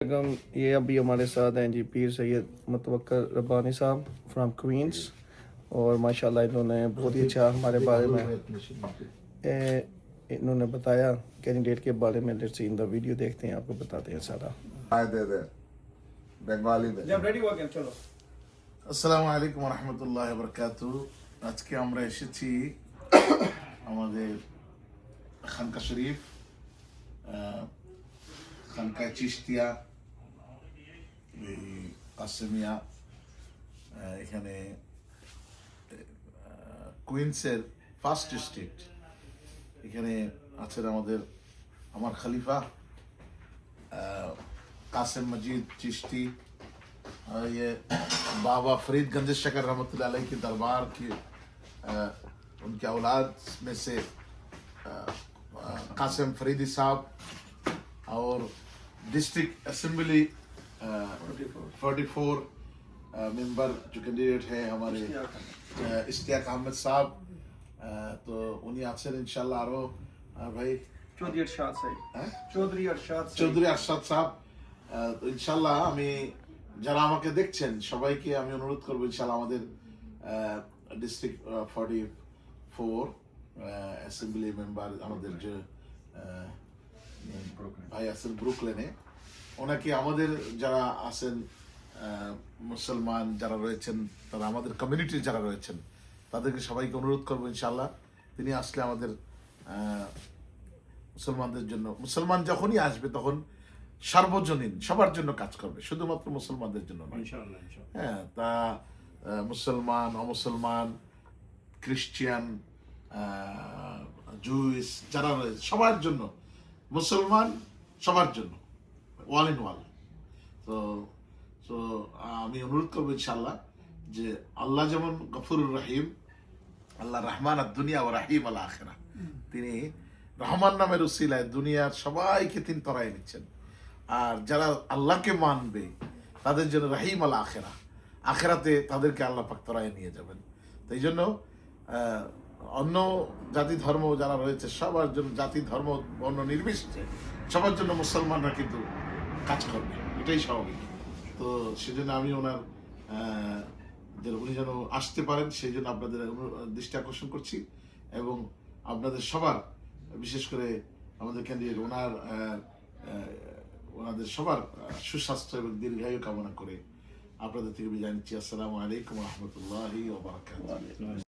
ये अभी हमारे साथ हैं जी पीर सैयद मुतवक्किल रब्बानी साहब फ्रॉम क्वींस और माशाल्लाह इन्होंने बहुत ही अच्छा हमारे बारे में इन्होंने बताया कैंडिडेट के बारे में। Let's see in the video, देखते हैं, आपको बताते हैं सारा। दे बेंगाली दे जब रेडी हो गए चलो। আসসালামু আলাইকুম রহমতুল্লাহ বরকাতু। আজকে আমরা এসেছি আমাদের খানকা শরীফ, খানকা চিশতিয়া, এই কাসেমিয়া, এখানে কুইন্সের ফার্স্ট ডিস্ট্রিক্ট। এখানে আছেন আমার খলিফা कासिम मजीद चिश्ती, ये बाबा फरीद गंज शकर रहमतुल्लाह अलैह के दरबार की उनके औलाद में से कासिम फरीदी साहब और डिस्ट्रिक्ट असेंबली 44 मेंबर जो कैंडिडेट है हमारे इश्तियाक अहमद साहब, तो उन्हीं आছেন इंशाल्लाह। आरो भाई चौधरी अरशाद साहब, তো ইনশাল্লাহ আমি যারা আমাকে দেখছেন সবাইকে আমি অনুরোধ করবো ইনশাল্লাহ আমাদের ডিস্ট্রিক্ট 44 অ্যাসেম্বলি মেম্বার আমাদের যে ভাই আছেন ব্রুকলেনে, ওনাকে আমাদের যারা আছেন মুসলমান যারা রয়েছেন, তারা আমাদের কমিউনিটির যারা রয়েছেন, তাদেরকে সবাইকে অনুরোধ করবো ইনশাল্লাহ তিনি আসলে আমাদের মুসলমানদের জন্য, মুসলমান যখনই আসবে তখন সার্বজনীন সবার জন্য কাজ করবে, শুধুমাত্র মুসলমানদের জন্য নয়। হ্যাঁ, তা মুসলমান, অমুসলমান, খ্রিস্টিয়ান, জুইস যারা রয়েছে সবার জন্য, মুসলমান সবার জন্য, ওয়াল ইন ওয়াল। তো তো আমি অনুরোধ করবো ইনশাল্লাহ যে আল্লাহ যেমন গফুরুর রহিম, আল্লাহ রহমান আর দুনিয়া ও রাহিম আল আখিরা, তিনি রহমান নামের উসিলায় দুনিয়ার সবাইকে তিনি তরাই নিচ্ছেন। আর যারা আল্লাহকে মানবে তাদের জন্য রাহিম আল আখেরা, আখেরাতে তাদেরকে আল্লাহ পাক তরাই নিয়ে যাবেন। তো এই জন্য অন্য জাতি ধর্ম যারা রয়েছে সবার জন্য, জাতি ধর্ম বর্ণ নির্বিশেষে সবার জন্য মুসলমানরা কিন্তু কাজ করবে, এটাই স্বাভাবিক। তো সেজন্য আমি ওনার উনি যেন আসতে পারেন সেই জন্য আপনাদের দৃষ্টি আকর্ষণ করছি, এবং আপনাদের সবার, বিশেষ করে আমাদের ক্যান্ডিডেট ওনাদের সবার সুস্বাস্থ্য এবং দীর্ঘায়ু কামনা করে আপনাদের থেকে বিদায় নিচ্ছি। আসসালামু আলাইকুম রহমতুল্লাহি ওয়া বারাকাতুহু।